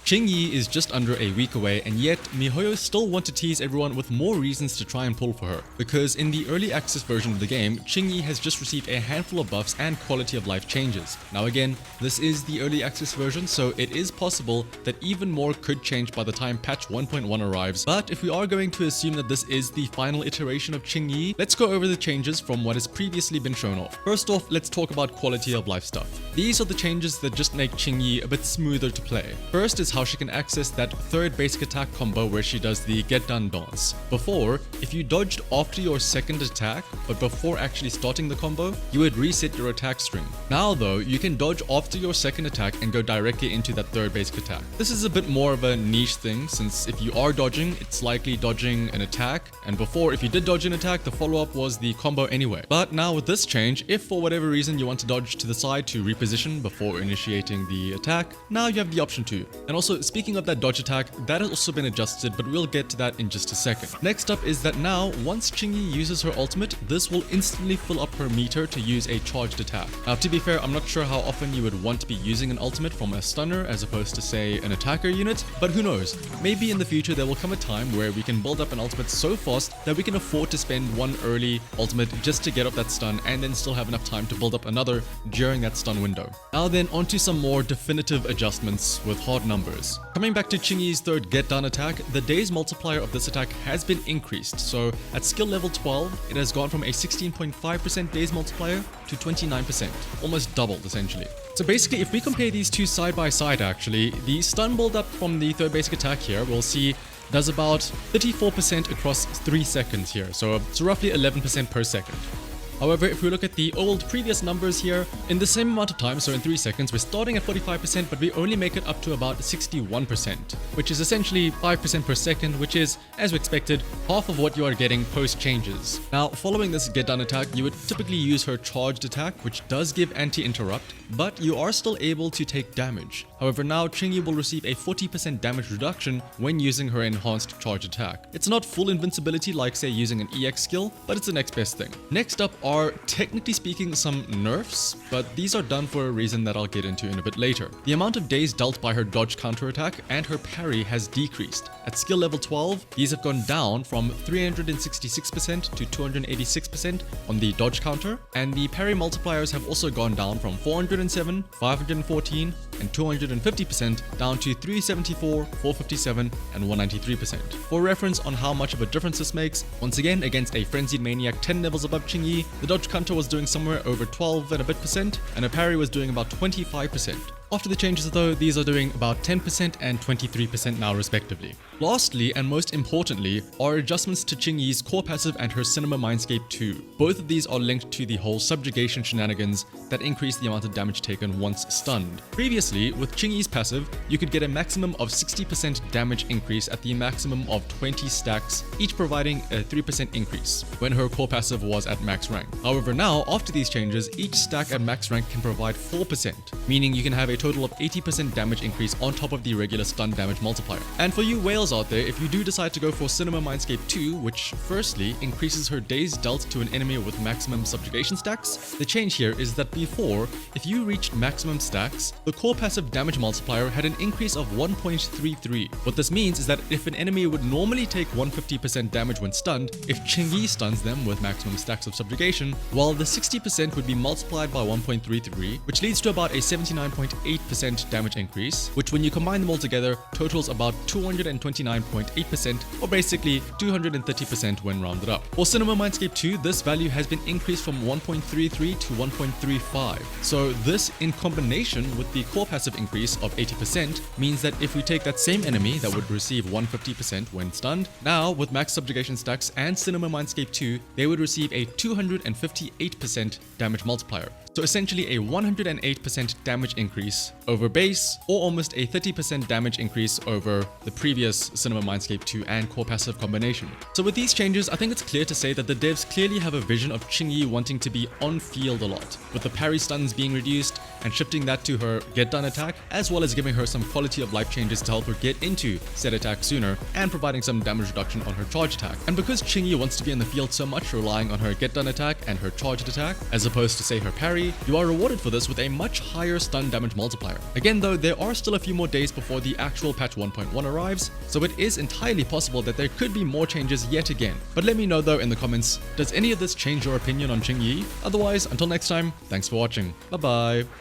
QingYi is just under a week away, and yet MiHoYo still want to tease everyone with more reasons to try and pull for her, because in the early access version of the game, QingYi has just received a handful of buffs and quality of life changes. Now again, this is the early access version, so it is possible that even more could change by the time patch 1.1 arrives, but if we are going to assume that this is the final iteration of QingYi, let's go over the changes from what has previously been shown off. First off, let's talk about quality of life stuff. These are the changes that just make QingYi a bit smoother to play. First is how she can access that third basic attack combo where she does the get done dance. Before, if you dodged after your second attack, but before actually starting the combo, you would reset your attack string. Now though, you can dodge after your second attack and go directly into that third basic attack. This is a bit more of a niche thing, since if you are dodging, it's likely dodging an attack, and before, if you did dodge an attack, the follow-up was the combo anyway. But now with this change, if for whatever reason you want to dodge to the side to reposition before initiating the attack, now you have the option to. And also, speaking of that dodge attack, that has also been adjusted, but we'll get to that in just a second. Next up is that now, once QingYi uses her ultimate, this will instantly fill up her meter to use a charged attack. Now, to be fair, I'm not sure how often you would want to be using an ultimate from a stunner as opposed to, say, an attacker unit, but who knows? Maybe in the future there will come a time where we can build up an ultimate so fast that we can afford to spend one early ultimate just to get up that stun and then still have enough time to build up another during that stun window. Now then, onto some more definitive adjustments with hard numbers. Coming back to QingYi's third get done attack, the days multiplier of this attack has been increased, so at skill level 12, it has gone from a 16.5% days multiplier to 29%, almost doubled essentially. So basically, if we compare these two side by side actually, the stun build up from the third basic attack here, we'll see does about 34% across 3 seconds here, so it's roughly 11% per second. However, if we look at the old previous numbers here, in the same amount of time, so in 3 seconds, we're starting at 45%, but we only make it up to about 61%, which is essentially 5% per second, which is, as we expected, half of what you are getting post changes. Now, following this get done attack, you would typically use her charged attack, which does give anti-interrupt, but you are still able to take damage. However, now QingYi will receive a 40% damage reduction when using her enhanced charge attack. It's not full invincibility like, say, using an EX skill, but it's the next best thing. Next up are, technically speaking, some nerfs, but these are done for a reason that I'll get into in a bit later. The amount of days dealt by her dodge counter attack and her parry has decreased. At skill level 12, these have gone down from 366% to 286% on the dodge counter, and the parry multipliers have also gone down from 407, 514, and 250% down to 374, 457, and 193%. For reference on how much of a difference this makes, once again against a Frenzied Maniac 10 levels above QingYi, the dodge counter was doing somewhere over 12 and a bit percent, and a parry was doing about 25%. After the changes though, these are doing about 10% and 23% now respectively. Lastly, and most importantly, are adjustments to QingYi's core passive and her Cinema Mindscape 2. Both of these are linked to the whole subjugation shenanigans that increase the amount of damage taken once stunned. Previously, with QingYi's passive, you could get a maximum of 60% damage increase at the maximum of 20 stacks, each providing a 3% increase when her core passive was at max rank. However, now, after these changes, each stack at max rank can provide 4%, meaning you can have a total of 80% damage increase on top of the regular stun damage multiplier. And for you whales out there, if you do decide to go for Cinema Mindscape 2, which firstly increases her days dealt to an enemy with maximum subjugation stacks, the change here is that before, if you reached maximum stacks, the core passive damage multiplier had an increase of 1.33. What this means is that if an enemy would normally take 150% damage when stunned, if QingYi stuns them with maximum stacks of subjugation, well, the 60% would be multiplied by 1.33, which leads to about a 79.8% damage increase, which when you combine them all together totals about 229.8%, or basically 230% when rounded up. For Cinema Mindscape 2, this value has been increased from 1.33 to 1.35. So this, in combination with the core passive increase of 80%, means that if we take that same enemy that would receive 150% when stunned, now with max subjugation stacks and Cinema Mindscape 2, they would receive a 258% damage multiplier. So essentially a 108% damage increase over base, or almost a 30% damage increase over the previous Cinema Mindscape 2 and core passive combination. So with these changes, I think it's clear to say that the devs clearly have a vision of QingYi wanting to be on field a lot, with the parry stuns being reduced and shifting that to her get done attack, as well as giving her some quality of life changes to help her get into said attack sooner, and providing some damage reduction on her charge attack. And because QingYi wants to be in the field so much, relying on her get done attack and her charged attack, as opposed to say her parry, say you are rewarded for this with a much higher stun damage multiplier. Again though, there are still a few more days before the actual patch 1.1 arrives, so it is entirely possible that there could be more changes yet again. But let me know though in the comments, does any of this change your opinion on QingYi? Otherwise, until next time, thanks for watching. Bye bye.